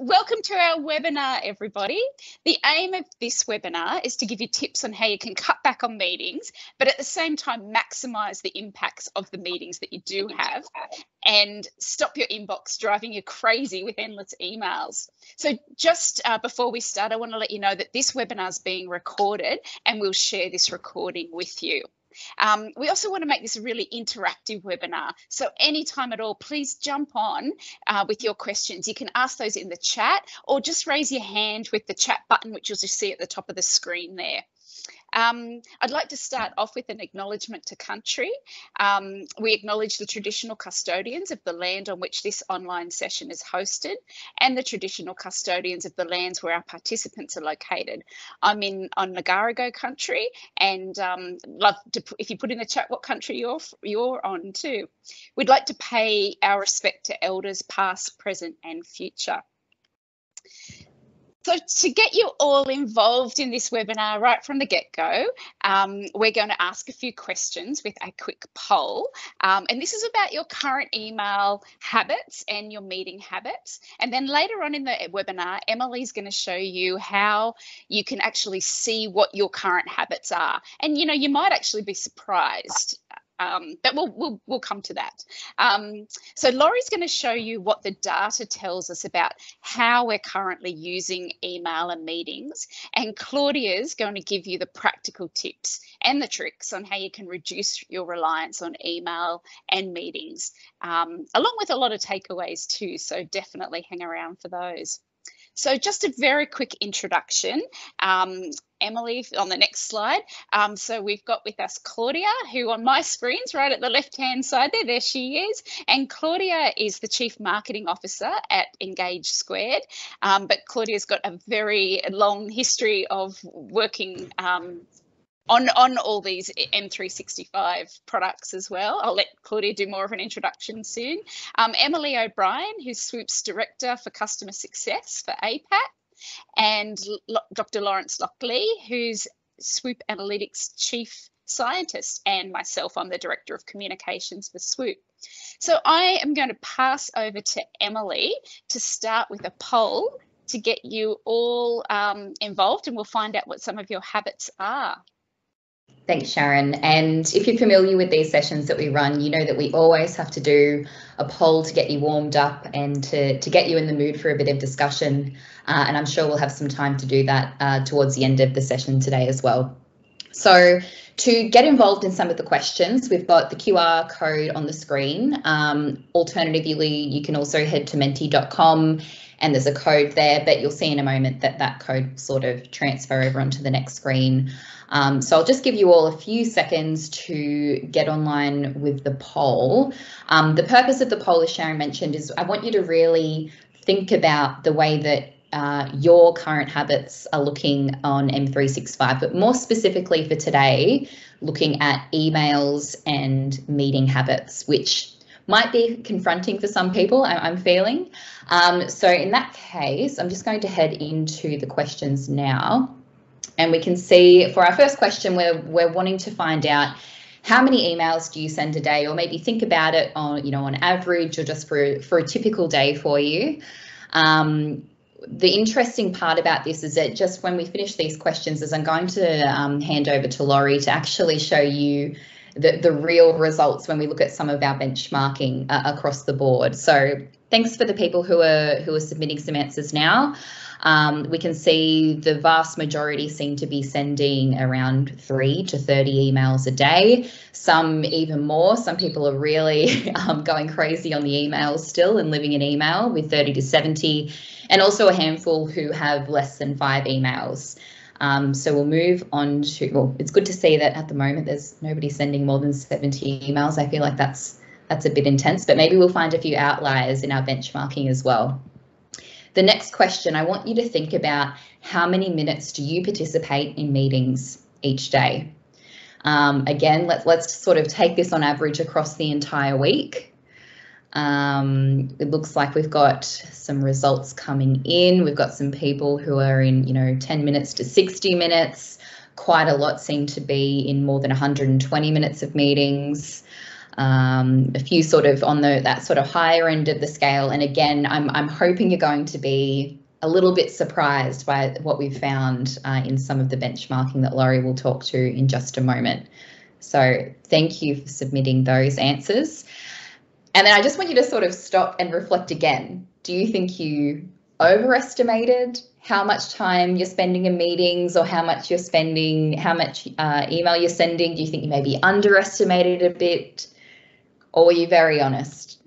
Welcome to our webinar, everybody. The aim of this webinar is to give you tips on how you can cut back on meetings, but at the same time maximise the impacts of the meetings that you do have and stop your inbox driving you crazy with endless emails. So just before we start, I want to let you know that this webinar is being recorded and we'll share this recording with you. We also want to make this a really interactive webinar. So anytime at all, please jump on with your questions. You can ask those in the chat or just raise your hand with the chat button, which you'll just see at the top of the screen there. I'd like to start off with an acknowledgement to country. We acknowledge the traditional custodians of the land on which this online session is hosted and the traditional custodians of the lands where our participants are located. I'm on Ngarigo country and love to, if you put in the chat what country you're on too. We'd like to pay our respect to elders past, present and future. So to get you all involved in this webinar right from the get-go, we're going to ask a few questions with a quick poll. And this is about your current email habits and your meeting habits. And then later on in the webinar, Emily's going to show you how you can actually see what your current habits are. And, you know, you might actually be surprised. But we'll come to that. So Laurie's going to show you what the data tells us about how we're currently using email and meetings, and Claudia's going to give you the practical tips and the tricks on how you can reduce your reliance on email and meetings, along with a lot of takeaways too, so definitely hang around for those. So just a very quick introduction. Emily, on the next slide. So we've got with us Claudia, who on my screen's right at the left-hand side there she is. And Claudia is the Chief Marketing Officer at Engage Squared. But Claudia's got a very long history of working on all these M365 products as well. I'll let Claudia do more of an introduction soon. Emily O'Brien, who's SWOOP's Director for Customer Success for APAC, and Dr. Lawrence Lockley, who's SWOOP Analytics Chief Scientist, and myself, I'm the Director of Communications for SWOOP. So I am going to pass over to Emily to start with a poll to get you all involved, and we'll find out what some of your habits are. Thanks, Sharon. And if you're familiar with these sessions that we run, you know that we always have to do a poll to get you warmed up and to get you in the mood for a bit of discussion. And I'm sure we'll have some time to do that towards the end of the session today as well. So to get involved in some of the questions, we've got the QR code on the screen. Alternatively, you can also head to menti.com and there's a code there, but you'll see in a moment that that code sort of transfer over onto the next screen. So I'll just give you all a few seconds to get online with the poll. The purpose of the poll, as Sharon mentioned, is I want you to really think about the way that your current habits are looking on M365, but more specifically for today, looking at emails and meeting habits, which might be confronting for some people, I'm feeling. So in that case, I'm just going to head into the questions now. And we can see for our first question, we're wanting to find out how many emails do you send a day, or maybe think about it on, you know, on average or just for a typical day for you. The interesting part about this is that just when we finish these questions, is I'm going to hand over to Laurie to actually show you the real results when we look at some of our benchmarking across the board. So thanks for the people who are submitting some answers now. We can see the vast majority seem to be sending around 3 to 30 emails a day, some even more. Some people are really going crazy on the emails still and living in email with 30 to 70, and also a handful who have less than 5 emails. So we'll move on to, well, it's good to see that at the moment there's nobody sending more than 70 emails. I feel like that's a bit intense, but maybe we'll find a few outliers in our benchmarking as well. The next question, I want you to think about how many minutes do you participate in meetings each day? Again, let's sort of take this on average across the entire week. It looks like we've got some results coming in. We've got some people who are in, 10 minutes to 60 minutes. Quite a lot seem to be in more than 120 minutes of meetings. a few sort of on that sort of higher end of the scale. And again, I'm hoping you're going to be a little bit surprised by what we've found in some of the benchmarking that Laurie will talk to in just a moment. So thank you for submitting those answers. And then I just want you to sort of stop and reflect again. Do you think you overestimated how much time you're spending in meetings, or how much you're spending, how much email you're sending? Do you think you maybe underestimated a bit, or were you very honest?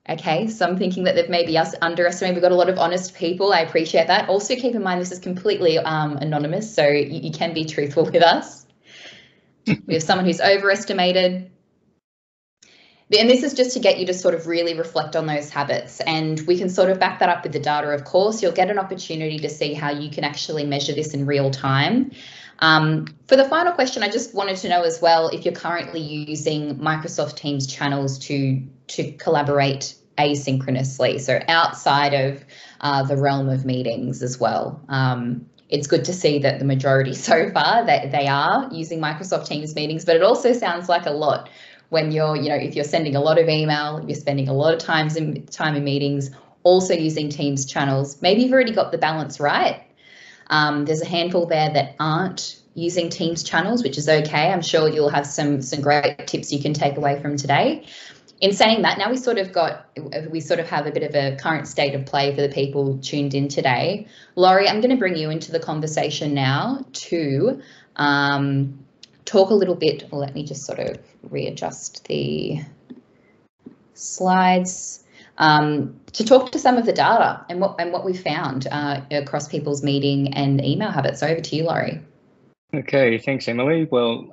Okay, so I'm thinking that they've maybe underestimated. We've got a lot of honest people. I appreciate that. Also, keep in mind this is completely anonymous, so you can be truthful with us. We have someone who's overestimated. And this is just to get you to sort of really reflect on those habits, and we can sort of back that up with the data. Of course, you'll get an opportunity to see how you can actually measure this in real time. For the final question, I just wanted to know as well if you're currently using Microsoft Teams channels to collaborate asynchronously, so outside of the realm of meetings as well. It's good to see that the majority so far that they are using Microsoft Teams meetings, but it also sounds like a lot when you're, if you're sending a lot of email, you're spending a lot of time in meetings, also using Teams channels. Maybe you've already got the balance right. There's a handful there that aren't using Teams channels, which is okay. I'm sure you'll have some great tips you can take away from today. In saying that, now we sort of have a bit of a current state of play for the people tuned in today. Laurie, I'm going to bring you into the conversation now to talk a little bit. Well, let me just sort of readjust the slides to talk to some of the data and what we found across people's meeting and email habits. Over to you, Laurie. Okay, thanks, Emily. Well,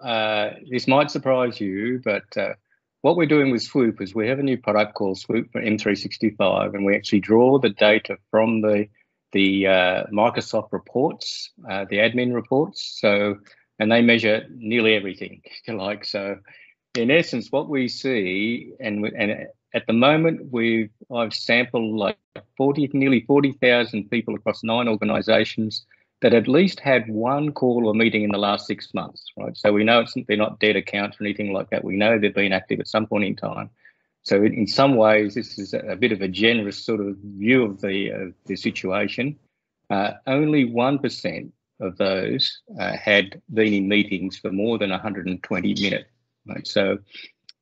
this might surprise you, but what we're doing with SWOOP is we have a new product called SWOOP for M365, and we actually draw the data from the Microsoft reports, the admin reports. And they measure nearly everything, if you like. So, in essence, what we see, and at the moment I've sampled like nearly 40,000 people across 9 organisations that at least had one call or meeting in the last 6 months, right? So we know they're not dead accounts or anything like that. We know they've been active at some point in time. So in some ways, this is a bit of a generous sort of view of the situation. Only 1% of those had been in meetings for more than 120 minutes. Right? So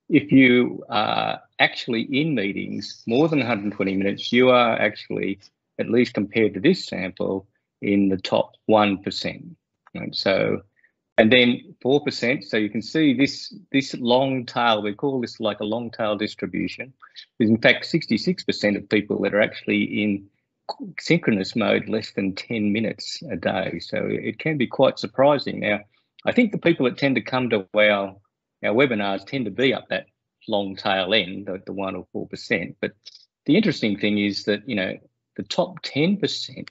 if you are actually in meetings more than 120 minutes, you are actually, at least compared to this sample, in the top 1%. Right? So, and then 4%, so you can see this long tail, we call this like a long tail distribution. There's in fact 66% of people that are actually in synchronous mode less than 10 minutes a day. So it can be quite surprising. Now, I think the people that tend to come to our webinars tend to be up that long tail end, the 1 or 4%. But the interesting thing is that, the top 10%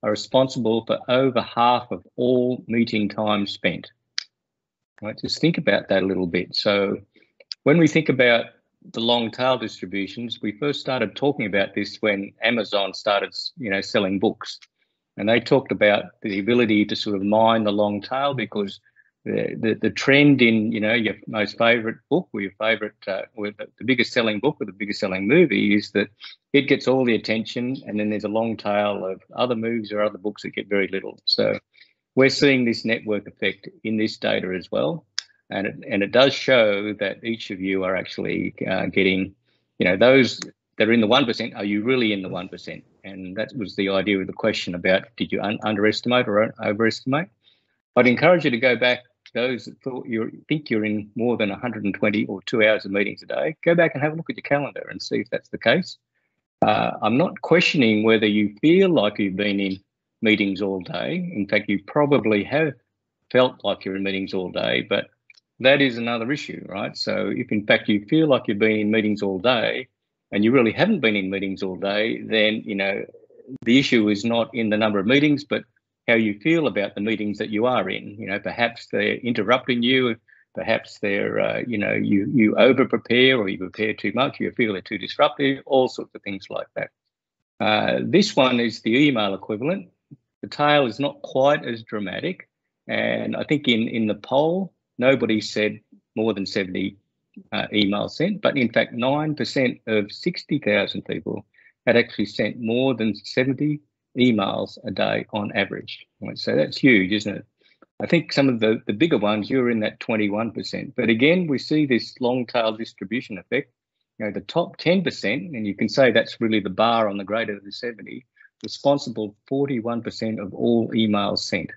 are responsible for over half of all meeting time spent. Right? Just think about that a little bit. So when we think about the long tail distributions, we first started talking about this when Amazon started, selling books, and they talked about the ability to sort of mine the long tail, because the trend in your most favourite book or your favourite the biggest selling book or the biggest selling movie is that it gets all the attention, and then there's a long tail of other movies or other books that get very little. So we're seeing this network effect in this data as well. And it does show that each of you are actually getting, those that are in the 1%, are you really in the 1%? And that was the idea of the question about, did you underestimate or overestimate? I'd encourage you to go back, those that think you're in more than 120 or 2 hours of meetings a day, go back and have a look at your calendar and see if that's the case. I'm not questioning whether you feel like you've been in meetings all day. In fact, you probably have felt like you're in meetings all day, but that is another issue, right? So if in fact you feel like you've been in meetings all day and you really haven't been in meetings all day, then, the issue is not in the number of meetings, but how you feel about the meetings that you are in. Perhaps they're interrupting you, perhaps they're, you over prepare, or you prepare too much, you feel they're too disruptive, all sorts of things like that. This one is the email equivalent. The tail is not quite as dramatic. And I think in the poll, nobody said more than 70 emails sent, but in fact 9% of 60,000 people had actually sent more than 70 emails a day on average. Right? So that's huge, isn't it? I think some of the bigger ones, you're in that 21%. But again, we see this long tail distribution effect. You know, the top 10%, and you can say that's really the bar on the greater than 70, responsible 41% of all emails sent.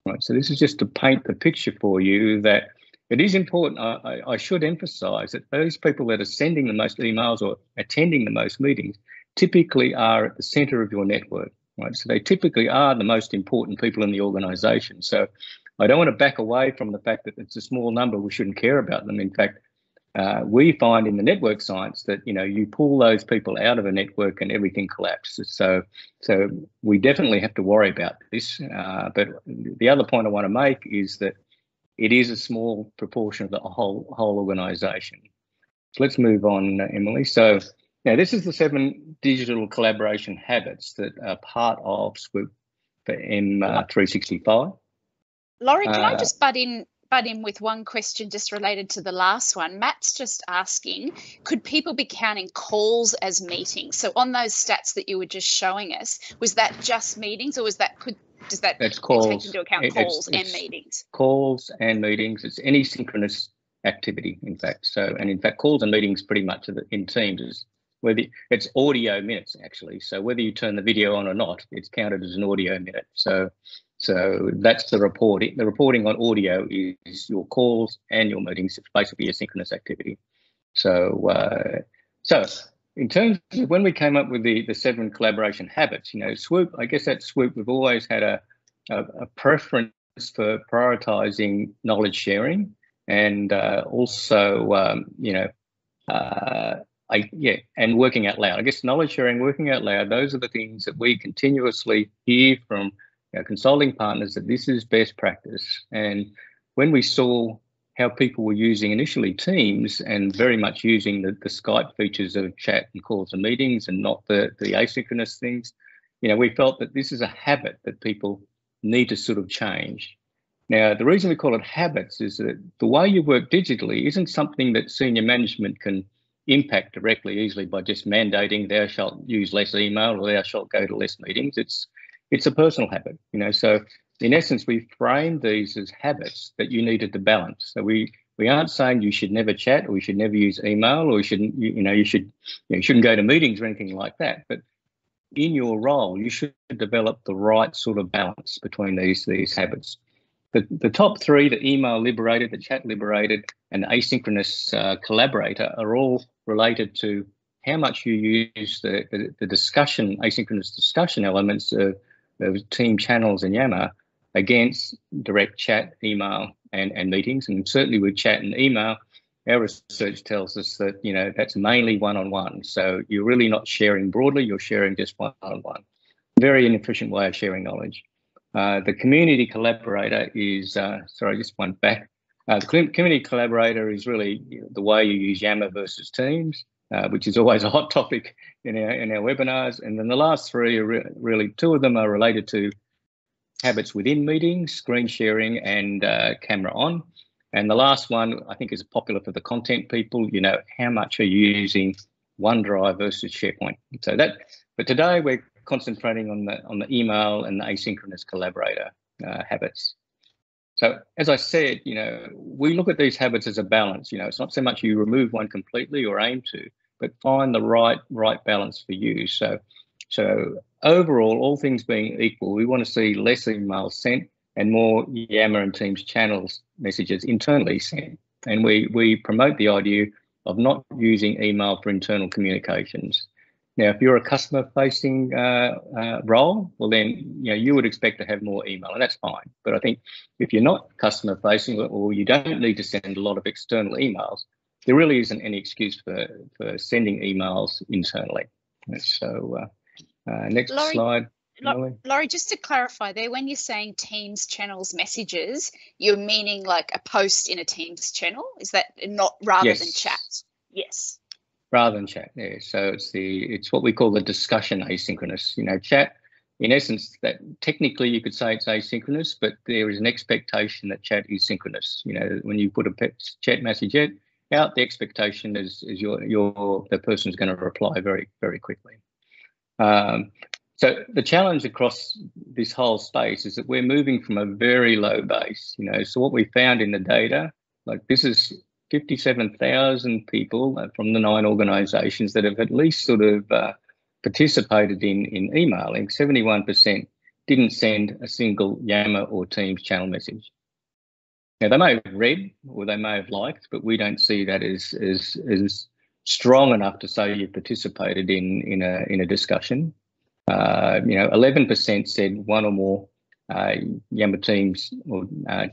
Right. So this is just to paint the picture for you that it is important. I should emphasise that those people that are sending the most emails or attending the most meetings typically are at the centre of your network. Right. So they typically are the most important people in the organisation. So I don't want to back away from the fact that it's a small number. We shouldn't care about them. In fact, we find in the network science that, you know, you pull those people out of a network and everything collapses. So we definitely have to worry about this. But the other point I want to make is that it is a small proportion of the whole organisation. So let's move on, Emily. So now this is the 7 digital collaboration habits that are part of SWOOP for M365. Laurie, can I just butt in with one question just related to the last one? Matt's just asking, could people be counting calls as meetings? So on those stats that you were just showing us, was that just meetings, or does that take into account calls and meetings? Calls and meetings. It's any synchronous activity, in fact. So, and in fact, calls and meetings pretty much in Teams is whether it's audio minutes actually. So whether you turn the video on or not, it's counted as an audio minute. So that's the reporting. The reporting on audio is your calls and your meetings. It's basically a synchronous activity. So in terms of when we came up with the 7 collaboration habits, you know, SWOOP, I guess at SWOOP we've always had a preference for prioritising knowledge sharing and also, and working out loud. I guess knowledge sharing, working out loud, those are the things that we continuously hear from consulting partners that this is best practice. And when we saw how people were using initially Teams and very much using the Skype features of chat and calls and meetings and not the asynchronous things, you know, we felt that this is a habit that people need to sort of change. Now, the reason we call it habits is that the way you work digitally isn't something that senior management can impact directly easily by just mandating thou shalt use less email or thou shalt go to less meetings. It's a personal habit, you know. So in essence, we framed these as habits that you needed to balance. So we aren't saying you should never chat or you should never use email or you shouldn't go to meetings or anything like that. But in your role, you should develop the right sort of balance between these habits. The top 3, the email liberated, the chat liberated, and the asynchronous collaborator are all related to how much you use the discussion, asynchronous discussion elements of team channels and Yammer against direct chat, email, and meetings. And certainly with chat and email, our research tells us that, you know, that's mainly one-on-one. So you're really not sharing broadly, you're sharing just one-on-one. Very inefficient way of sharing knowledge. The community collaborator is, sorry, just one back. The community collaborator is really the way you use Yammer versus Teams, which is always a hot topic in our webinars. And then the last 3 are really 2 of them are related to habits within meetings, screen sharing and camera on. And the last one I think is popular for the content people, you know, how much are you using OneDrive versus SharePoint. So but today we're concentrating on the email and the asynchronous collaborator habits. So as I said, you know, we look at these habits as a balance. You know, it's not so much you remove one completely or aim to, but find the right balance for you. So overall, all things being equal, we want to see less emails sent and more Yammer and Teams channels messages internally sent. And we promote the idea of not using email for internal communications. Now, if you're a customer-facing role, well, then you would expect to have more email, and that's fine. But I think if you're not customer-facing or you don't need to send a lot of external emails, there really isn't any excuse for sending emails internally. So next slide. Laurie, just to clarify there, when you're saying Teams channels messages, you're meaning like a post in a Teams channel? Is that not rather than chat? Yes. Rather than chat, yeah. So it's what we call the discussion asynchronous. You know, chat, in essence, that technically you could say it's asynchronous, but there is an expectation that chat is synchronous. You know, when you put a chat message in, out, the expectation is the person's going to reply very, very quickly. So the challenge across this whole space is that we're moving from a very low base, so what we found in the data, like this is 57,000 people from the 9 organisations that have at least sort of participated in emailing. 71% didn't send a single Yammer or Teams channel message. Now, they may have read or they may have liked, but we don't see that as strong enough to say you've participated in a discussion. 11% said one or more Yammer Teams or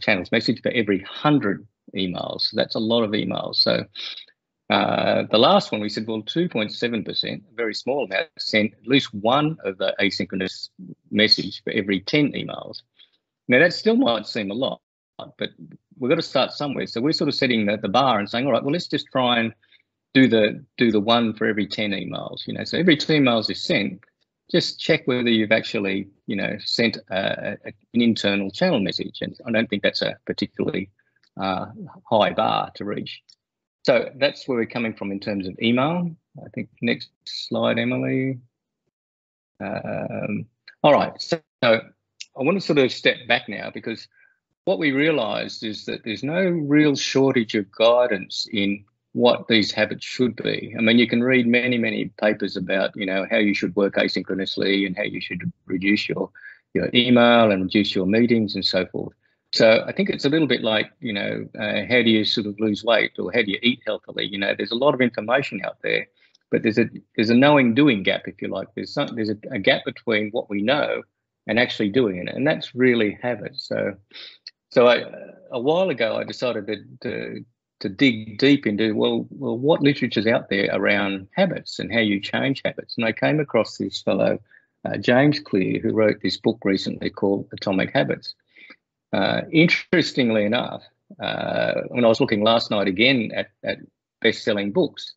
channels message for every 100 emails. So that's a lot of emails. So the last one we said, well, 2.7%, a very small amount, sent at least one of the asynchronous message for every 10 emails. Now that still might seem a lot, but we've got to start somewhere. So we're sort of setting the bar and saying, all right, well, let's just try and do the one for every 10 emails. So every 2 emails is sent, just check whether you've actually, sent an internal channel message. And I don't think that's a particularly high bar to reach. So that's where we're coming from in terms of email. I think next slide, Emily. All right, so I want to sort of step back now, because what we realised is that there's no real shortage of guidance in what these habits should be. I mean, you can read many papers about, how you should work asynchronously and how you should reduce your email and reduce your meetings and so forth. So I think it's a little bit like, how do you sort of lose weight, or how do you eat healthily? There's a lot of information out there, but there's a knowing doing gap, if you like. There's a gap between what we know and actually doing it, and that's really habits. So a while ago I decided to dig deep into well what literature's out there around habits and how you change habits, and I came across this fellow James Clear, who wrote this book recently called Atomic Habits. Interestingly enough, when I was looking last night again at best-selling books,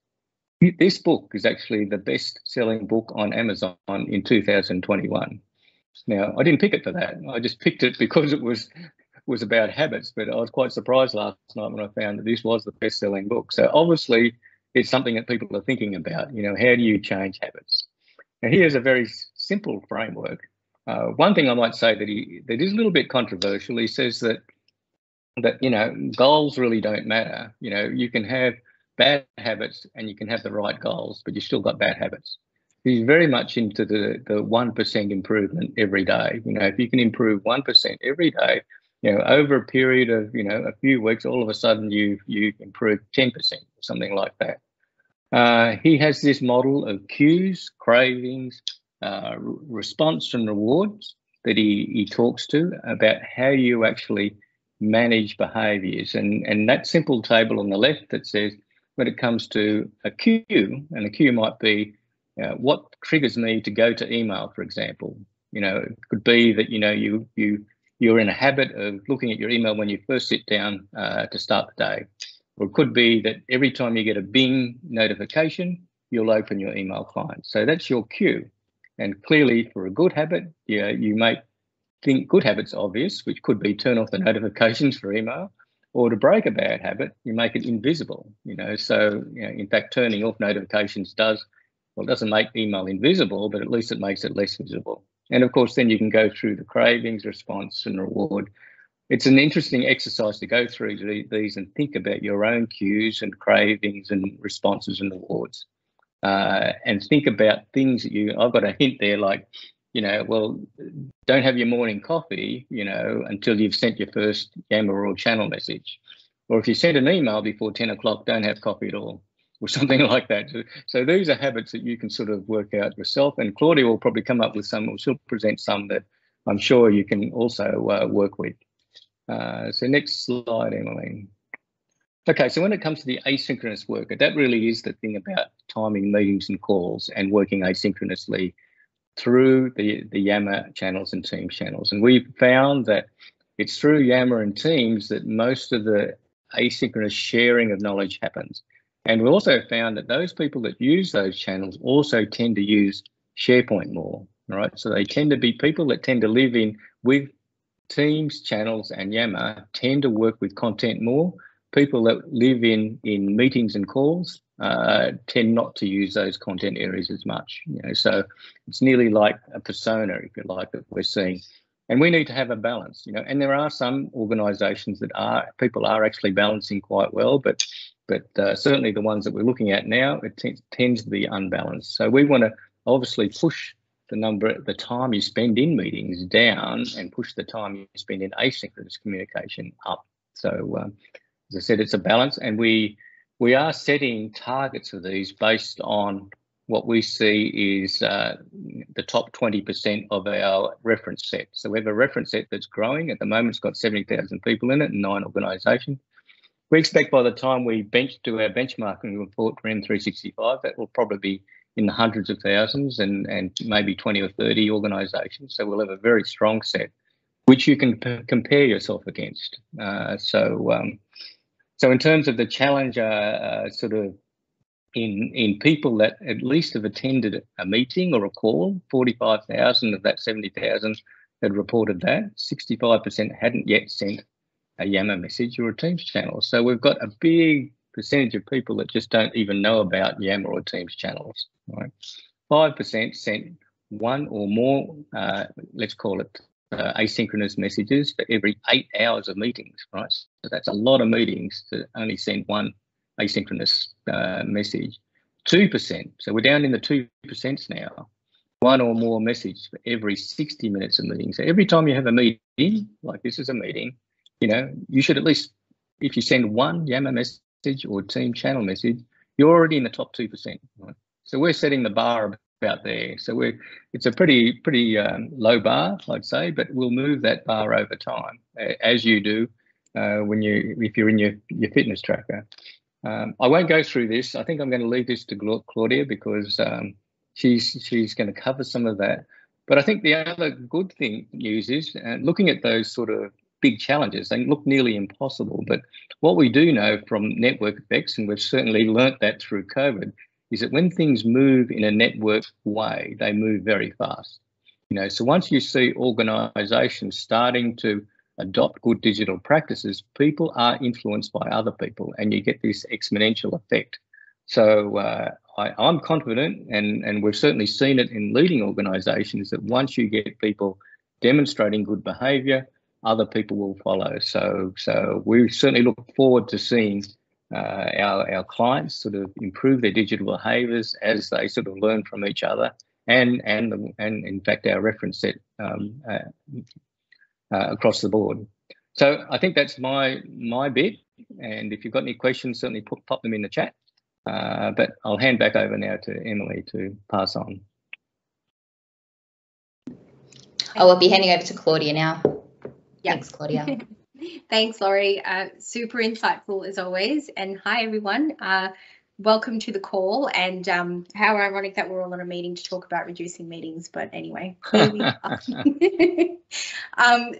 this book is actually the best-selling book on Amazon in 2021. Now, I didn't pick it for that. I just picked it because it was about habits, but I was quite surprised last night when I found that this was the best-selling book. So obviously, it's something that people are thinking about. How do you change habits? Now, here's a very simple framework. One thing I might say that is a little bit controversial. He says that goals really don't matter. You can have bad habits and you can have the right goals, but you still got bad habits. He's very much into the 1% improvement every day. If you can improve 1% every day, over a period of a few weeks, all of a sudden you improve 10%, or something like that. He has this model of cues, cravings, response and rewards that he talks to about how you actually manage behaviours, and that simple table on the left that says when it comes to a cue, and a cue might be what triggers me to go to email, for example. It could be that you're in a habit of looking at your email when you first sit down to start the day, or it could be that every time you get a Bing notification, you'll open your email client. So that's your cue. And clearly, for a good habit, you might think good habits obvious, which could be turn off the notifications for email, or to break a bad habit, you make it invisible. So in fact, turning off notifications doesn't make email invisible, but at least it makes it less visible. And of course, then you can go through the cravings, response, and reward. It's an interesting exercise to go through these and think about your own cues and cravings and responses and rewards. And think about things that I've got a hint there, like, well, don't have your morning coffee, until you've sent your first Yammer or channel message. Or if you sent an email before 10 o'clock, don't have coffee at all, or something like that. So these are habits that you can sort of work out yourself. And Claudia will probably come up with some, or she'll present some that I'm sure you can also work with. So next slide, Emily. Okay, so when it comes to the asynchronous worker, that really is the thing about timing meetings and calls and working asynchronously through the Yammer channels and Teams channels. And we've found that it's through Yammer and Teams that most of the asynchronous sharing of knowledge happens. And we also found that those people that use those channels also tend to use SharePoint more, right? So they tend to be people that tend to live with Teams channels and Yammer, tend to work with content more, people that live in meetings and calls tend not to use those content areas as much. So it's nearly like a persona, if you like, that we're seeing. And we need to have a balance, and there are some organisations that people are actually balancing quite well, but certainly the ones that we're looking at now, it tends to be unbalanced. So we want to obviously push the time you spend in meetings down and push the time you spend in asynchronous communication up. So as I said, it's a balance, and we are setting targets for these based on what we see is the top 20% of our reference set. So we have a reference set that's growing. At the moment, it's got 70,000 people in it and 9 organisations. We expect by the time we do our benchmarking report for M365, that will probably be in the hundreds of thousands and maybe 20 or 30 organisations. So we'll have a very strong set, which you can compare yourself against. So in terms of the challenge, sort of in people that at least have attended a meeting or a call, 45,000 of that 70,000 had reported that. 65% hadn't yet sent a Yammer message or a Teams channel. So we've got a big percentage of people that just don't even know about Yammer or Teams channels. Right? 5% sent one or more, let's call it asynchronous messages for every 8 hours of meetings. Right? So that's a lot of meetings to only send one asynchronous message. 2%, so we're down in the 2% now, one or more message for every 60 minutes of meeting. So every time you have a meeting, like this is a meeting, you should at least, if you send one Yammer message or team channel message, you're already in the top 2%. Right? So we're setting the bar about there. So it's a pretty low bar, I'd say, but we'll move that bar over time, as you do if you're in your fitness tracker. I won't go through this. I think I'm going to leave this to Claudia because she's going to cover some of that. But I think the other good news is looking at those sort of big challenges, they look nearly impossible. But what we do know from network effects, and we've certainly learnt that through COVID, is that when things move in a network way, they move very fast. So once you see organisations starting to adopt good digital practices, people are influenced by other people, and you get this exponential effect. So I'm confident, and we've certainly seen it in leading organisations, that once you get people demonstrating good behaviour, other people will follow. So we certainly look forward to seeing our clients sort of improve their digital behaviours as they sort of learn from each other, and in fact our reference set across the board. So I think that's my bit, and if you've got any questions, certainly pop them in the chat. But I'll hand back over now to Emily to pass on. I'll be handing over to Claudia now. Yep. Thanks, Claudia. Thanks, Laurie. Super insightful as always. And hi, everyone. Welcome to the call. And how ironic that we're all in a meeting to talk about reducing meetings. But anyway, here we are.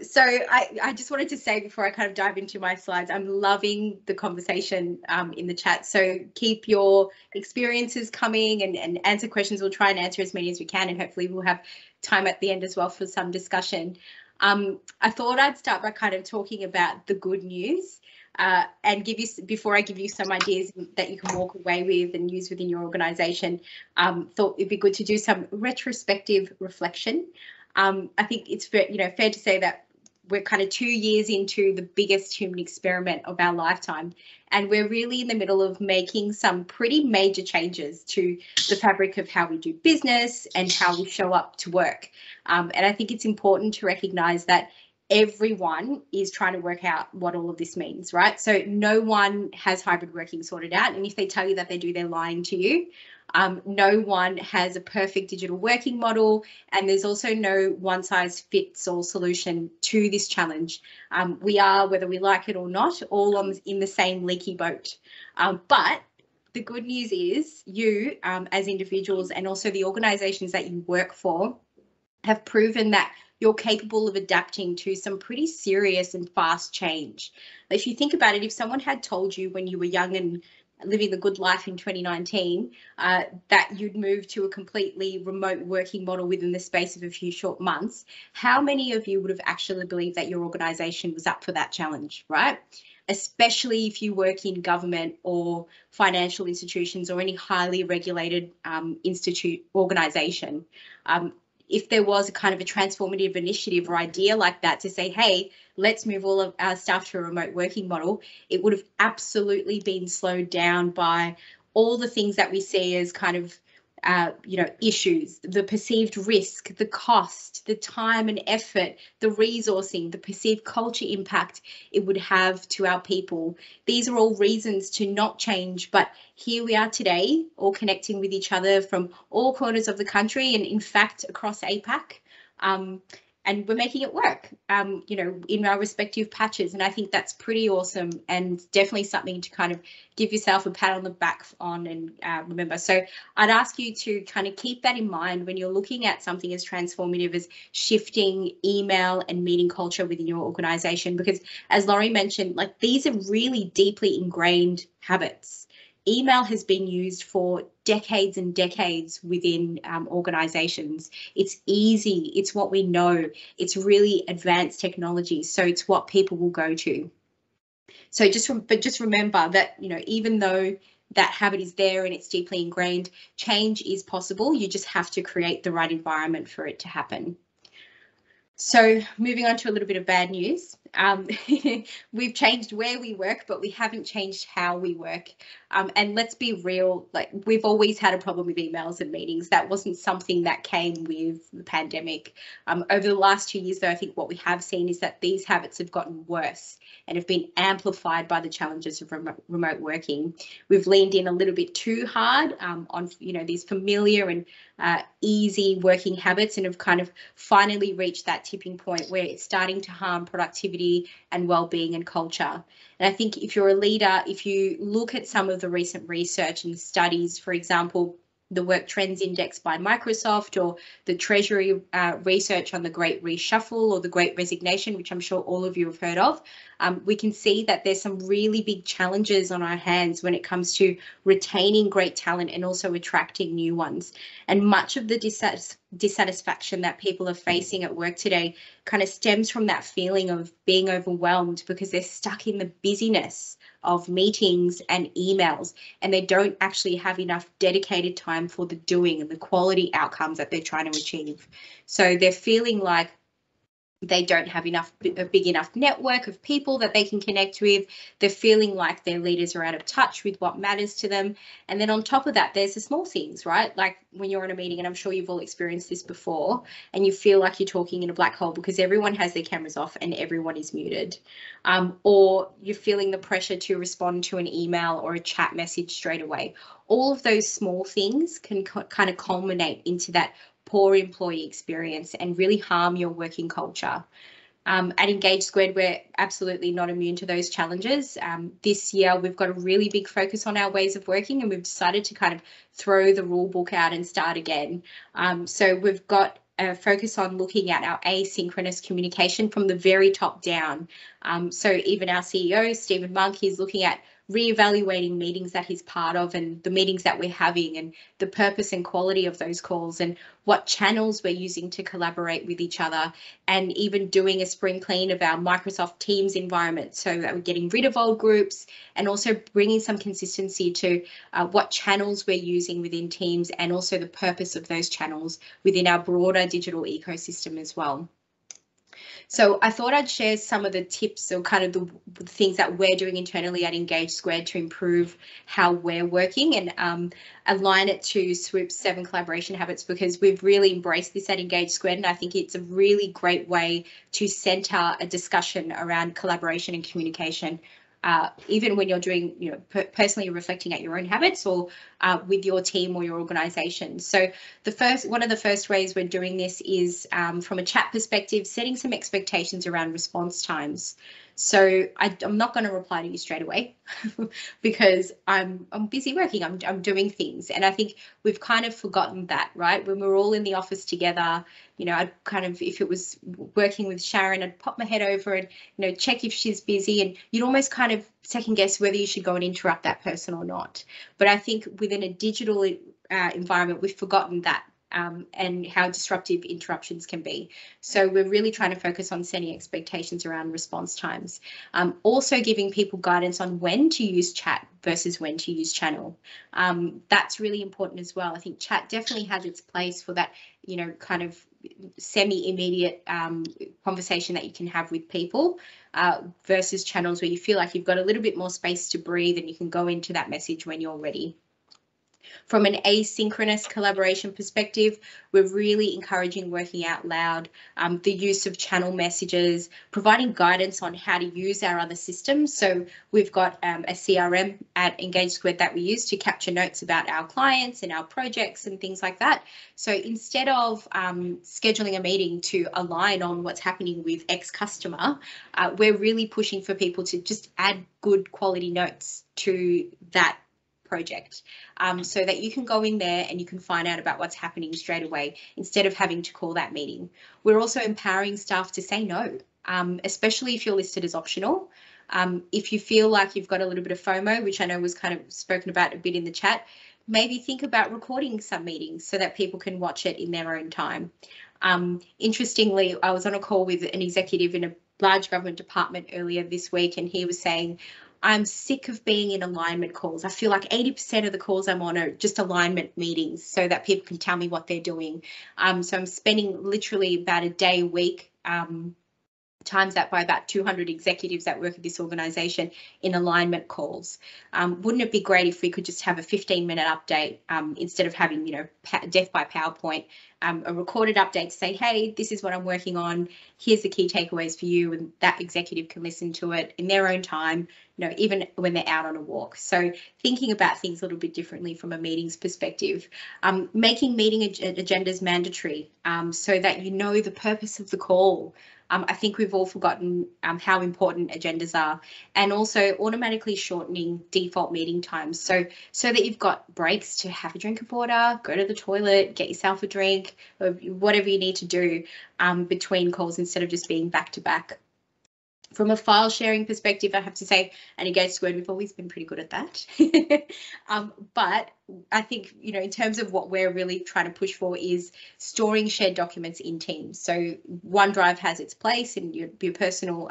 So I just wanted to say before I kind of dive into my slides, I'm loving the conversation in the chat. So keep your experiences coming and answer questions. We'll try and answer as many as we can, and hopefully we'll have time at the end as well for some discussion. I thought I'd start by kind of talking about the good news and before I give you some ideas that you can walk away with and use within your organisation, thought it'd be good to do some retrospective reflection. I think it's fair to say that we're kind of 2 years into the biggest human experiment of our lifetime, and we're really in the middle of making some pretty major changes to the fabric of how we do business and how we show up to work. And I think it's important to recognise that everyone is trying to work out what all of this means, right? So no one has hybrid working sorted out, and if they tell you that they do, they're lying to you. No one has a perfect digital working model, and there's also no one-size-fits-all solution to this challenge. We are, whether we like it or not, all in the same leaky boat. But the good news is you, as individuals, and also the organisations that you work for, have proven that you're capable of adapting to some pretty serious and fast change. If you think about it, if someone had told you when you were young and living the good life in 2019 that you'd move to a completely remote working model within the space of a few short months, how many of you would have actually believed that your organisation was up for that challenge, right? especially if you work in government or financial institutions or any highly regulated organisation. If there was a kind of a transformative initiative or idea like that to say, hey, let's move all of our staff to a remote working model, it would have absolutely been slowed down by all the things that we see as kind of issues, the perceived risk, the cost, the time and effort, the resourcing, the perceived culture impact it would have to our people. These are all reasons to not change, but here we are today, all connecting with each other from all corners of the country and in fact across APAC. And we're making it work, in our respective patches. And I think that's pretty awesome and definitely something to kind of give yourself a pat on the back on and remember. So I'd ask you to kind of keep that in mind when you're looking at something as transformative as shifting email and meeting culture within your organization, because as Laurie mentioned, like these are really deeply ingrained habits. Email has been used for decades and decades within organizations. It's easy, it's what we know, it's really advanced technology, so it's what people will go to. So just remember that, even though that habit is there and it's deeply ingrained, change is possible. You just have to create the right environment for it to happen. So moving on to a little bit of bad news. We've changed where we work, but we haven't changed how we work. And let's be real, like we've always had a problem with emails and meetings. That wasn't something that came with the pandemic. Over the last 2 years, though, I think what we have seen is that these habits have gotten worse and have been amplified by the challenges of remote working. We've leaned in a little bit too hard on, these familiar and easy working habits and have kind of finally reached that tipping point where it's starting to harm productivity and well-being and culture. And I think if you're a leader, if you look at some of the recent research and studies, for example, the Work Trends Index by Microsoft or the Treasury research on the Great Reshuffle or the Great Resignation, which I'm sure all of you have heard of, we can see that there's some really big challenges on our hands when it comes to retaining great talent and also attracting new ones. And much of the dissatisfaction that people are facing at work today kind of stems from that feeling of being overwhelmed because they're stuck in the busyness of meetings and emails, and they don't actually have enough dedicated time for the doing and the quality outcomes that they're trying to achieve. So they're feeling like they don't have a big enough network of people that they can connect with. They're feeling like their leaders are out of touch with what matters to them. And then on top of that, there's the small things, right? Like when you're in a meeting, and I'm sure you've all experienced this before, and you feel like you're talking in a black hole because everyone has their cameras off and everyone is muted. Or you're feeling the pressure to respond to an email or a chat message straight away. All of those small things can kind of culminate into that poor employee experience and really harm your working culture. At Engage Squared, we're absolutely not immune to those challenges. This year, we've got a really big focus on our ways of working, and we've decided to kind of throw the rule book out and start again. So we've got a focus on looking at our asynchronous communication from the very top down. So even our CEO, Stephen Monk, he's looking at reevaluating meetings that he's part of and the meetings that we're having and the purpose and quality of those calls and what channels we're using to collaborate with each other, and even doing a spring clean of our Microsoft Teams environment so that we're getting rid of old groups and also bringing some consistency to what channels we're using within Teams and also the purpose of those channels within our broader digital ecosystem as well. So I thought I'd share some of the tips or kind of the things that we're doing internally at Engage Squared to improve how we're working and align it to SWOOP's 7 collaboration habits, because we've really embraced this at Engage Squared, and I think it's a really great way to center a discussion around collaboration and communication. Even when you're doing, personally reflecting at your own habits or with your team or your organization. So one of the first ways we're doing this is from a chat perspective, setting some expectations around response times. So I'm not going to reply to you straight away because I'm busy working, I'm doing things. And I think we've kind of forgotten that, right? When we're all in the office together, I'd kind of, if it was working with Sharon, I'd pop my head over and, check if she's busy, and you'd almost kind of second guess whether you should go and interrupt that person or not. But I think within a digital environment, we've forgotten that and how disruptive interruptions can be. So we're really trying to focus on setting expectations around response times. Also giving people guidance on when to use chat versus when to use channel. That's really important as well. I think chat definitely has its place for that, you know, kind of semi-immediate conversation that you can have with people versus channels where you feel like you've got a little bit more space to breathe and you can go into that message when you're ready. From an asynchronous collaboration perspective, we're really encouraging working out loud, the use of channel messages, providing guidance on how to use our other systems. So we've got a CRM at Engage Squared that we use to capture notes about our clients and our projects and things like that. So instead of scheduling a meeting to align on what's happening with X customer, we're really pushing for people to just add good quality notes to that project, so that you can go in there and you can find out about what's happening straight away instead of having to call that meeting. We're also empowering staff to say no, especially if you're listed as optional. If you feel like you've got a little bit of FOMO, which I know was kind of spoken about a bit in the chat, maybe think about recording some meetings so that people can watch it in their own time. Interestingly, I was on a call with an executive in a large government department earlier this week, and he was saying, I'm sick of being in alignment calls. I feel like 80% of the calls I'm on are just alignment meetings so that people can tell me what they're doing. So I'm spending literally about a day a week, times that by about 200 executives that work at this organisation in alignment calls. Wouldn't it be great if we could just have a 15-minute update instead of having, you know, death by PowerPoint, a recorded update to say, hey, this is what I'm working on. Here's the key takeaways for you, and that executive can listen to it in their own time, you know, even when they're out on a walk. So thinking about things a little bit differently from a meetings perspective, making meeting agendas mandatory so that you know the purpose of the call. I think we've all forgotten how important agendas are, and also automatically shortening default meeting times. So that you've got breaks to have a drink of water, go to the toilet, get yourself a drink, or whatever you need to do between calls instead of just being back to back. From a file sharing perspective, I have to say, and Engage Squared, we've always been pretty good at that. But I think, you know, in terms of what we're really trying to push for is storing shared documents in Teams. So OneDrive has its place, and your personal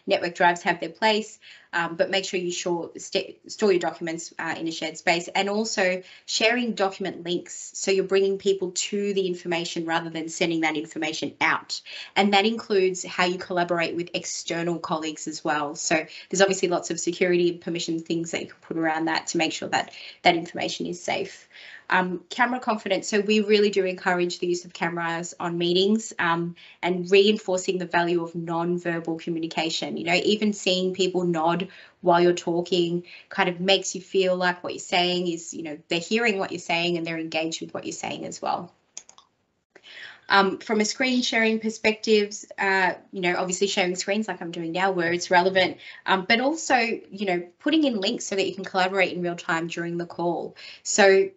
network drives have their place, but make sure you store your documents in a shared space, and also sharing document links. So you're bringing people to the information rather than sending that information out. And that includes how you collaborate with external colleagues as well. So there's obviously lots of security and permission things that you can put around that to make sure that that information is safe. Camera confidence. So we really do encourage the use of cameras on meetings and reinforcing the value of non-verbal communication. You know, even seeing people nod while you're talking kind of makes you feel like what you're saying is, you know, they're hearing what you're saying and they're engaged with what you're saying as well. From a screen sharing perspective, you know, obviously sharing screens like I'm doing now where it's relevant, but also, you know, putting in links so that you can collaborate in real time during the call. So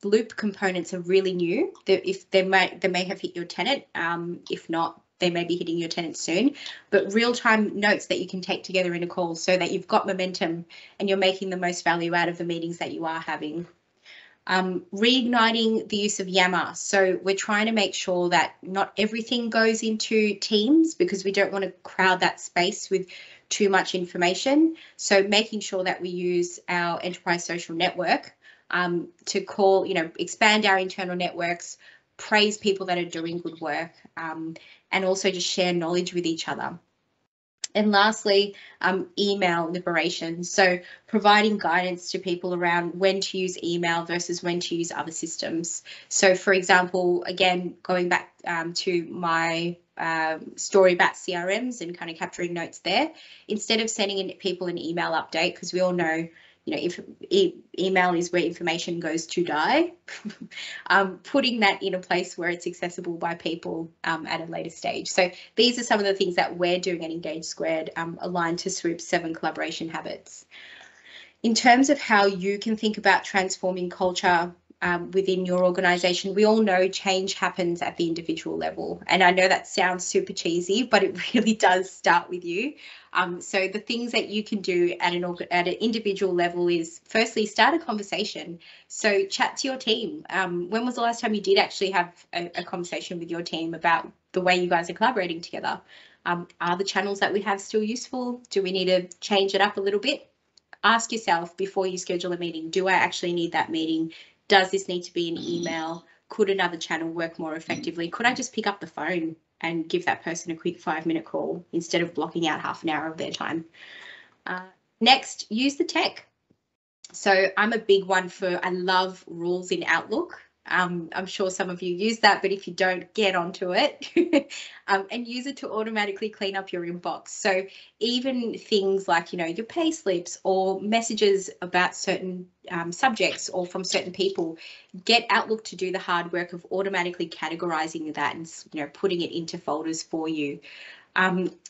loop components are really new. If they may have hit your tenant, if not, they may be hitting your tenant soon, but real-time notes that you can take together in a call so that you've got momentum and you're making the most value out of the meetings that you are having. Reigniting the use of Yammer. So we're trying to make sure that not everything goes into Teams because we don't want to crowd that space with too much information. So making sure that we use our enterprise social network to call, you know, expand our internal networks, praise people that are doing good work, and also just share knowledge with each other. And lastly, email liberation. So providing guidance to people around when to use email versus when to use other systems. So for example, again, going back to my story about CRMs and kind of capturing notes there, instead of sending people an email update, because we all know, you know, if email is where information goes to die, putting that in a place where it's accessible by people at a later stage. So these are some of the things that we're doing at Engage Squared, aligned to SWOOP's 7 collaboration habits. In terms of how you can think about transforming culture within your organisation. We all know change happens at the individual level. And I know that sounds super cheesy, but it really does start with you. So the things that you can do at an individual level is, firstly, start a conversation. So chat to your team. When was the last time you did actually have a conversation with your team about the way you guys are collaborating together? Are the channels that we have still useful? Do we need to change it up a little bit? Ask yourself before you schedule a meeting, do I actually need that meeting? Does this need to be an email? Could another channel work more effectively? Could I just pick up the phone and give that person a quick 5-minute call instead of blocking out half an hour of their time? Next, use the tech. So I'm a big one for, I love rules in Outlook. I'm sure some of you use that, but if you don't, get onto it and use it to automatically clean up your inbox. So even things like, your pay slips or messages about certain subjects or from certain people, get Outlook to do the hard work of automatically categorizing that and, putting it into folders for you.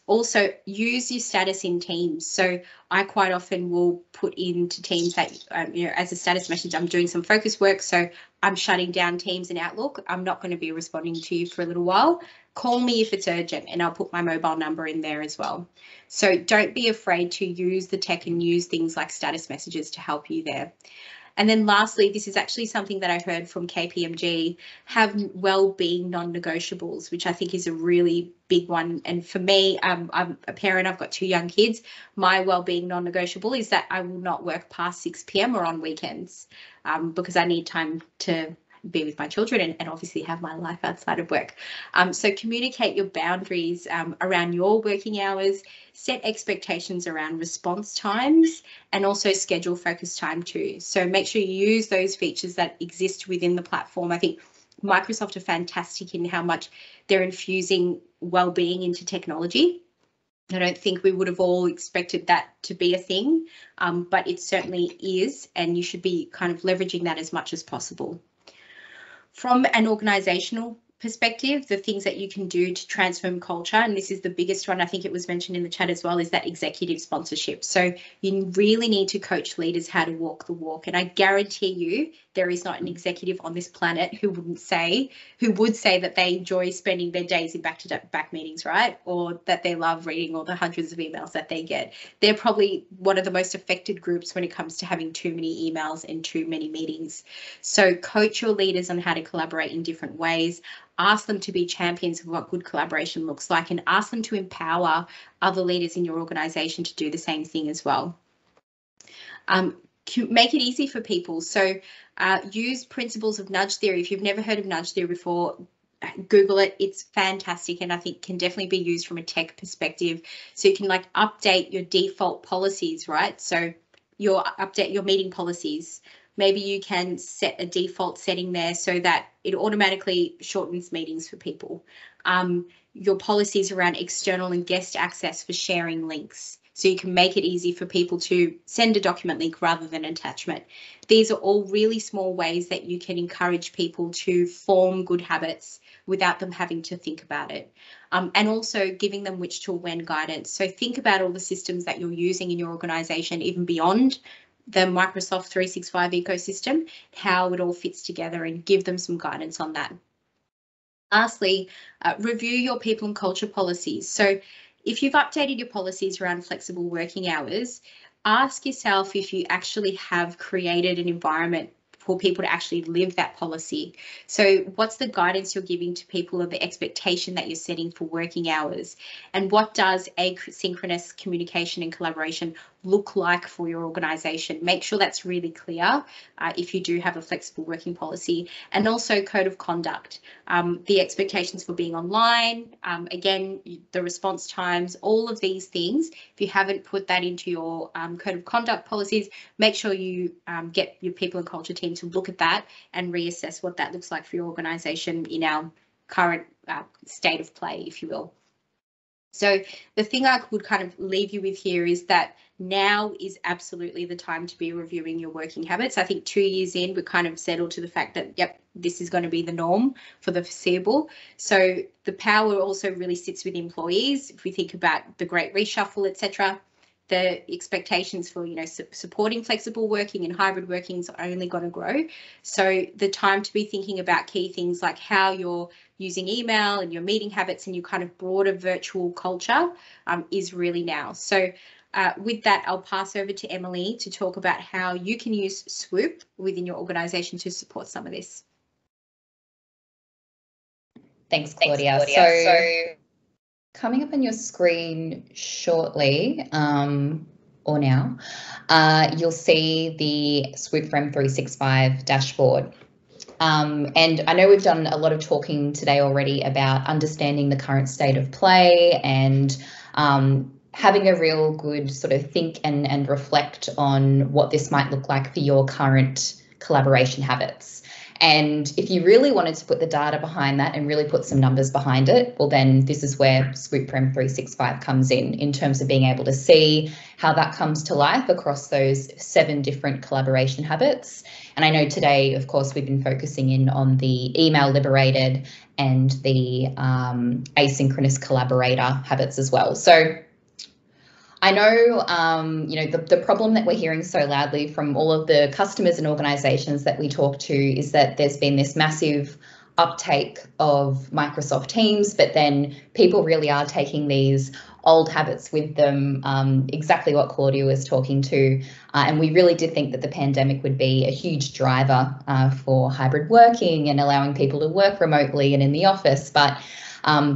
Also, use your status in Teams. So I quite often will put into Teams that, as a status message, I'm doing some focus work. So I'm shutting down Teams and Outlook. I'm not going to be responding to you for a little while. Call me if it's urgent, and I'll put my mobile number in there as well. So don't be afraid to use the tech and use things like status messages to help you there. And then lastly, this is actually something that I heard from KPMG, have well-being non-negotiables, which I think is a really big one. And for me, I'm a parent, I've got 2 young kids. My well-being non-negotiable is that I will not work past 6 p.m. or on weekends because I need time to be with my children and obviously have my life outside of work. So communicate your boundaries around your working hours, set expectations around response times, and also schedule focus time too. So make sure you use those features that exist within the platform. I think Microsoft are fantastic in how much they're infusing well-being into technology. I don't think we would have all expected that to be a thing, but it certainly is, and you should be kind of leveraging that as much as possible. From an organisational perspective, the things that you can do to transform culture, and this is the biggest one, I think it was mentioned in the chat as well, is that executive sponsorship. So you really need to coach leaders how to walk the walk. And I guarantee you there is not an executive on this planet who would say that they enjoy spending their days in back-to-back meetings, right? Or that they love reading all the hundreds of emails that they get. They're probably one of the most affected groups when it comes to having too many emails and too many meetings. So coach your leaders on how to collaborate in different ways. Ask them to be champions of what good collaboration looks like, and ask them to empower other leaders in your organisation to do the same thing as well. Make it easy for people. So use principles of nudge theory. If you've never heard of nudge theory before, Google it. It's fantastic, and I think can definitely be used from a tech perspective. So you can update your default policies, right? So update your meeting policies. Maybe you can set a default setting there so that it automatically shortens meetings for people. Your policies around external and guest access for sharing links. So you can make it easy for people to send a document link rather than an attachment. These are all really small ways that you can encourage people to form good habits without them having to think about it. And also giving them which tool when guidance. So think about all the systems that you're using in your organisation, even beyond the Microsoft 365 ecosystem, how it all fits together, and give them some guidance on that. Lastly, review your people and culture policies. So if you've updated your policies around flexible working hours, ask yourself if you actually have created an environment for people to actually live that policy. So what's the guidance you're giving to people, or the expectation that you're setting for working hours? And what does asynchronous communication and collaboration look like for your organisation? Make sure that's really clear if you do have a flexible working policy. And also code of conduct, the expectations for being online, again, the response times, all of these things. If you haven't put that into your code of conduct policies, make sure you get your people and culture team to look at that and reassess what that looks like for your organisation in our current state of play, if you will. So the thing I would kind of leave you with here is that now is absolutely the time to be reviewing your working habits. I think 2 years in, we're kind of settled to the fact that, yep, this is going to be the norm for the foreseeable. So the power also really sits with employees. If we think about the great reshuffle, etc., the expectations for, supporting flexible working and hybrid working is only going to grow. So the time to be thinking about key things like how you're using email and your meeting habits and your kind of broader virtual culture is really now. So with that, I'll pass over to Emily to talk about how you can use SWOOP within your organisation to support some of this. Thanks, Claudia. So coming up on your screen shortly, or now, you'll see the SWOOP for M365 dashboard. And I know we've done a lot of talking today already about understanding the current state of play and having a real good sort of think and reflect on what this might look like for your current collaboration habits. And if you really wanted to put the data behind that and really put some numbers behind it, well, then this is where SWOOP for M365 comes in terms of being able to see how that comes to life across those 7 different collaboration habits. And I know today, of course, we've been focusing in on the email liberated and the asynchronous collaborator habits as well. So I know, the problem that we're hearing so loudly from all of the customers and organisations that we talk to is that there's been this massive uptake of Microsoft Teams, but then people really are taking these old habits with them, exactly what Claudia was talking to. And we really did think that the pandemic would be a huge driver for hybrid working and allowing people to work remotely and in the office. But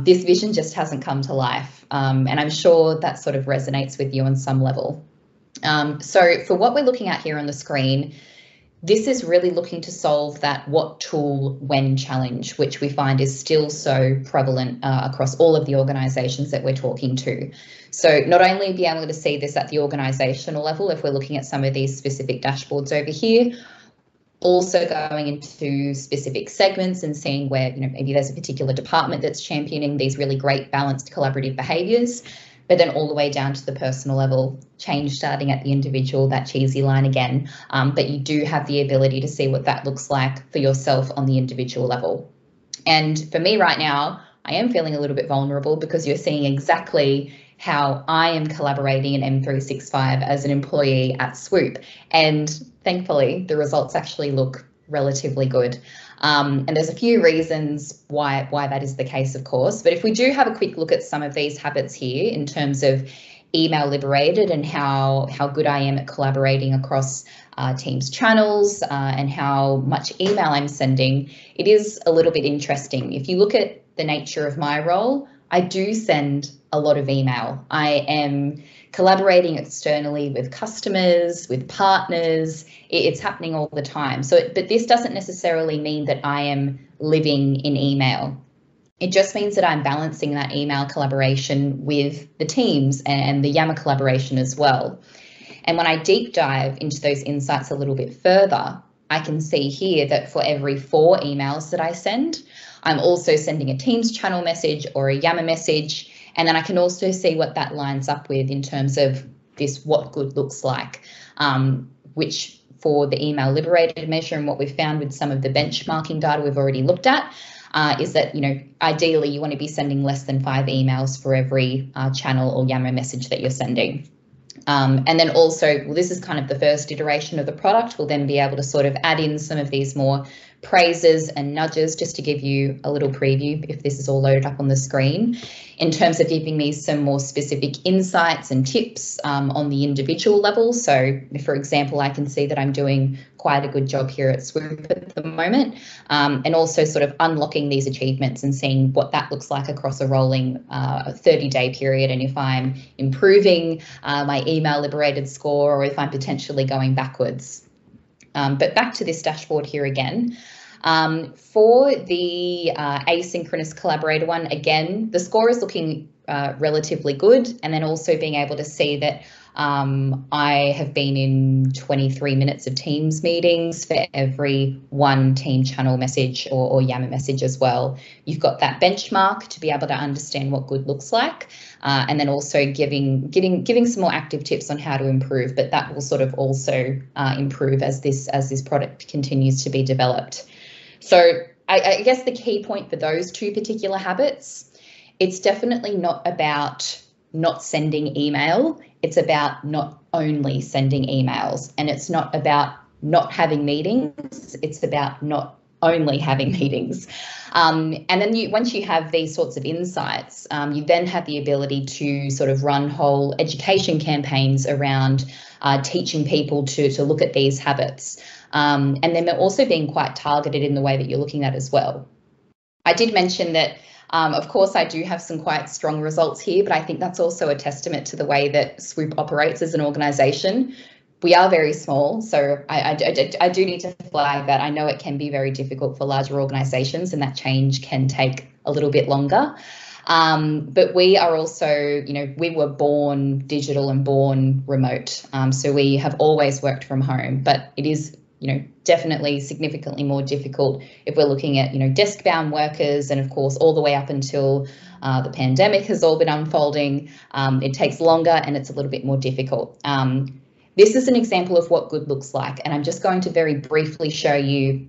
this vision just hasn't come to life. And I'm sure that sort of resonates with you on some level. So for what we're looking at here on the screen, this is really looking to solve that what tool when challenge, which we find is still so prevalent across all of the organisations that we're talking to. So not only be able to see this at the organisational level, if we're looking at some of these specific dashboards over here, also going into specific segments and seeing where, maybe there's a particular department that's championing these really great balanced collaborative behaviours, but then all the way down to the personal level, change starting at the individual, that cheesy line again, but you do have the ability to see what that looks like for yourself on the individual level. And for me right now, I am feeling a little bit vulnerable because you're seeing exactly how I am collaborating in M365 as an employee at SWOOP. And thankfully, the results actually look relatively good. And there's a few reasons why that is the case, of course. But if we do have a quick look at some of these habits here in terms of email liberated and how good I am at collaborating across Teams channels and how much email I'm sending, it is a little bit interesting. If you look at the nature of my role, I do send a lot of email. I am collaborating externally with customers, with partners. It's happening all the time. But this doesn't necessarily mean that I am living in email. It just means that I'm balancing that email collaboration with the Teams and the Yammer collaboration as well. And when I deep dive into those insights a little bit further, I can see here that for every 4 emails that I send, I'm also sending a Teams channel message or a Yammer message. And then I can also see what that lines up with in terms of this what good looks like, which for the email liberated measure and what we've found with some of the benchmarking data we've already looked at is that, ideally you want to be sending less than 5 emails for every channel or Yammer message that you're sending. And then also, well, this is kind of the first iteration of the product. We'll then be able to sort of add in some of these more praises and nudges just to give you a little preview if this is all loaded up on the screen in terms of giving me some more specific insights and tips on the individual level. So, for example, I can see that I'm doing quite a good job here at SWOOP at the moment, and also sort of unlocking these achievements and seeing what that looks like across a rolling 30-day period, and if I'm improving my email liberated score or if I'm potentially going backwards. But back to this dashboard here again. For the asynchronous collaborator one, again, the score is looking relatively good, and then also being able to see that I have been in 23 minutes of Teams meetings for every 1 team channel message or Yammer message as well. You've got that benchmark to be able to understand what good looks like, and then also giving some more active tips on how to improve. But that will sort of also improve as this product continues to be developed. So I guess the key point for those 2 particular habits, it's definitely not about not sending email. It's about not only sending emails, and it's not about not having meetings. It's about not only having meetings. And then once you have these sorts of insights, you then have the ability to sort of run whole education campaigns around teaching people to look at these habits. And then they're also being quite targeted in the way that you're looking at as well. I did mention that, of course, I do have some quite strong results here, but I think that's also a testament to the way that SWOOP operates as an organisation. We are very small, so I do need to flag that. I know it can be very difficult for larger organisations, and that change can take a little bit longer. But we are also, we were born digital and born remote, so we have always worked from home, but it is definitely significantly more difficult if we're looking at, desk-bound workers, and of course, all the way up until the pandemic has all been unfolding. It takes longer and it's a little bit more difficult. This is an example of what good looks like, and I'm just going to very briefly show you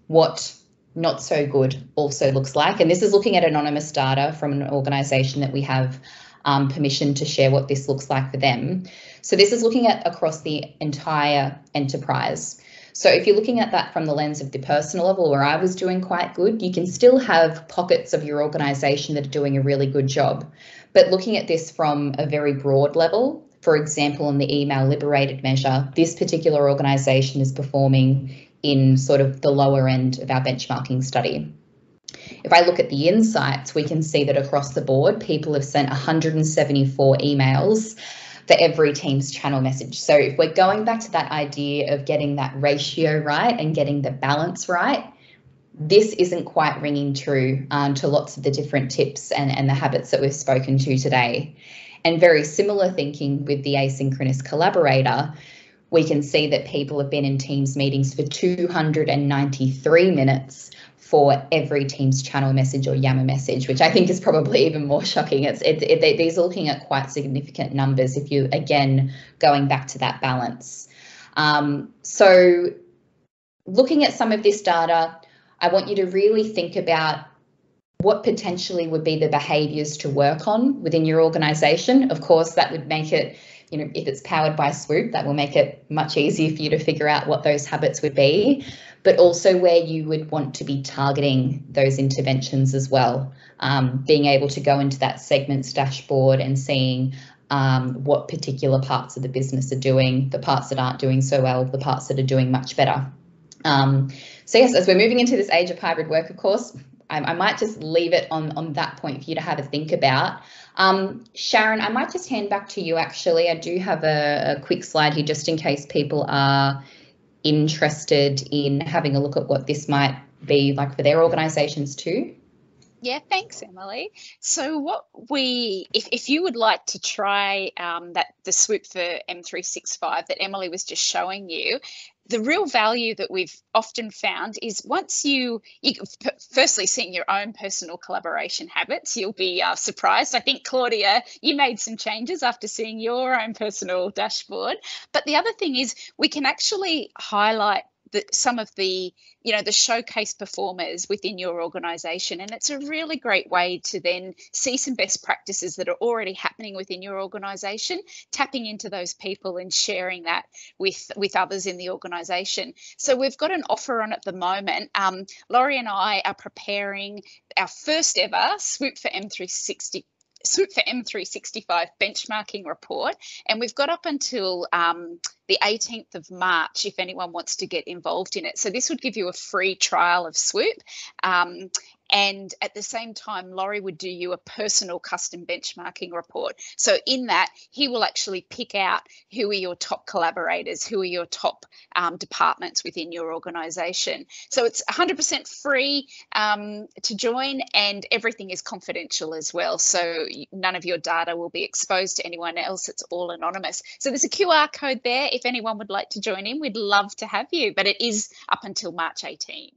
what not so good also looks like. And this is looking at anonymous data from an organisation that we have permission to share what this looks like for them. So this is looking at across the entire enterprise. So if you're looking at that from the lens of the personal level, where I was doing quite good, you can still have pockets of your organisation that are doing a really good job. But looking at this from a very broad level, for example, in the email liberated measure, this particular organisation is performing in sort of the lower end of our benchmarking study. If I look at the insights, we can see that across the board, people have sent 174 emails for every Teams channel message. So if we're going back to that idea of getting that ratio right and getting the balance right, this isn't quite ringing true to lots of the different tips and the habits that we've spoken to today. And very similar thinking with the asynchronous collaborator, we can see that people have been in Teams meetings for 293 minutes for every Teams channel message or Yammer message, which I think is probably even more shocking. These are looking at quite significant numbers if you, again, going back to that balance. So looking at some of this data, I want you to really think about what potentially would be the behaviours to work on within your organisation. Of course, that would make it, if it's powered by SWOOP, that will make it much easier for you to figure out what those habits would be, but also where you would want to be targeting those interventions as well. Being able to go into that segments dashboard and seeing what particular parts of the business are doing, the parts that aren't doing so well, the parts that are doing much better. So yes, as we're moving into this age of hybrid work, of course, I might just leave it on that point for you to have a think about. Sharon, I might just hand back to you, actually. I do have a quick slide here just in case people are interested in having a look at what this might be like for their organisations too. Yeah, thanks, Emily. So what if you would like to try the SWOOP for M365 that Emily was just showing you, the real value that we've often found is once you firstly seeing your own personal collaboration habits, you'll be surprised. I think, Claudia, you made some changes after seeing your own personal dashboard. But the other thing is we can actually highlight some of the showcase performers within your organisation, and it's a really great way to then see some best practices that are already happening within your organisation, tapping into those people and sharing that with others in the organisation. So we've got an offer on at the moment. Laurie and I are preparing our first ever SWOOP for M365 benchmarking report, and we've got up until the 18th of March if anyone wants to get involved in it. So this would give you a free trial of SWOOP. And at the same time, Laurie would do you a personal custom benchmarking report. So in that, he will actually pick out who are your top collaborators, who are your top departments within your organisation. So it's 100% free to join, and everything is confidential as well. So none of your data will be exposed to anyone else. It's all anonymous. So there's a QR code there. If anyone would like to join in, we'd love to have you, but it is up until March 18.